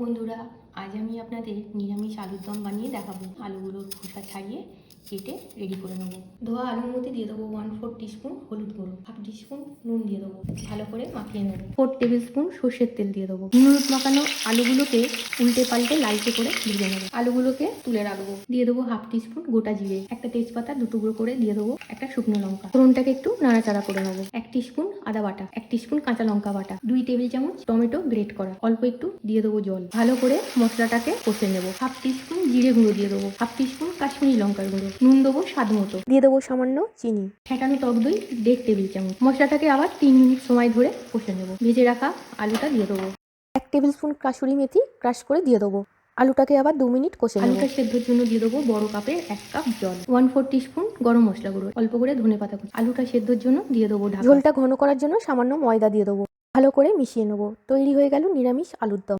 বন্ধুরা, আজ আমি আপনাদের নিরামিষ আলুর দম বানিয়ে দেখাবো। আলুগুলোর খোসা ছাড়িয়ে কেটে রেডি করে নেবো। ধোয়া আলুর মধ্যে দিয়ে দেবো 1/4 টিস্পুন হলুদ গুঁড়ো, 1/2 টিস্পুন নুন দিয়ে দেবো, ভালো করে মাখিয়ে নেবো। 4 টেবিল স্পুন সর্ষের তেল দিয়ে দেবো। হলুদ মাখানো আলুগুলোকে উল্টে পাল্টে লালচে করে ভেজে নেবো। আলুগুলোকে তুলে রাখবো। দিয়ে দেবো 1/2 টিস্পুন গোটা জিরে, একটা তেজপাতা 2 টুকরো করে দিয়ে দেবো, একটা শুকনো লঙ্কা। ফোড়নটাকে একটু নাড়াচাড়া করে নেবো। 1 টিস্পুন আদা বাটা, 1 টিস্পুন কাঁচা লঙ্কা বাটা, 2 টেবিল চামচ টমেটো গ্রেট করা, অল্প একটু দিয়ে দেবো জল। ভালো করে মশলাটাকে কষে নেবো। 1/2 টিস্পুন জিরে গুঁড়ো দিয়ে দেবো, 1/2 টিস্পুন কাশ্মীরি লঙ্কার গুঁড়ো, নুন দেবো স্বাদ মতো, দিয়ে দেবো সামান্য চিনি, ফেটানো টক দই 1.5 টেবিল চামচ। মশলাটাকে আবার 3 মিনিট সময় ধরে কষে নেবো। ভেজে রাখা আলুটা দিয়ে দেবো। 1 টেবিল স্পুন কাসুরি মেথি ক্রাশ করে দিয়ে দেবো। আলুটাকে আবার 2 মিনিট কষে নেবো। আলুটা সেদ্ধর জন্য দিয়ে দেবো বড় কাপের 1 কাপ জল, 1/4 টিস্পুন গরম মশলা গুঁড়ো, অল্প করে ধনেপাতা কুচি। আলুটা সেদ্ধর জন্য দিয়ে দেবো ঢাকা। ঝোলটা ঘন করার জন্য সামান্য ময়দা দিয়ে দেবো। ভালো করে মিশিয়ে নেবো। তৈরি হয়ে গেল নিরামিষ আলুর দম।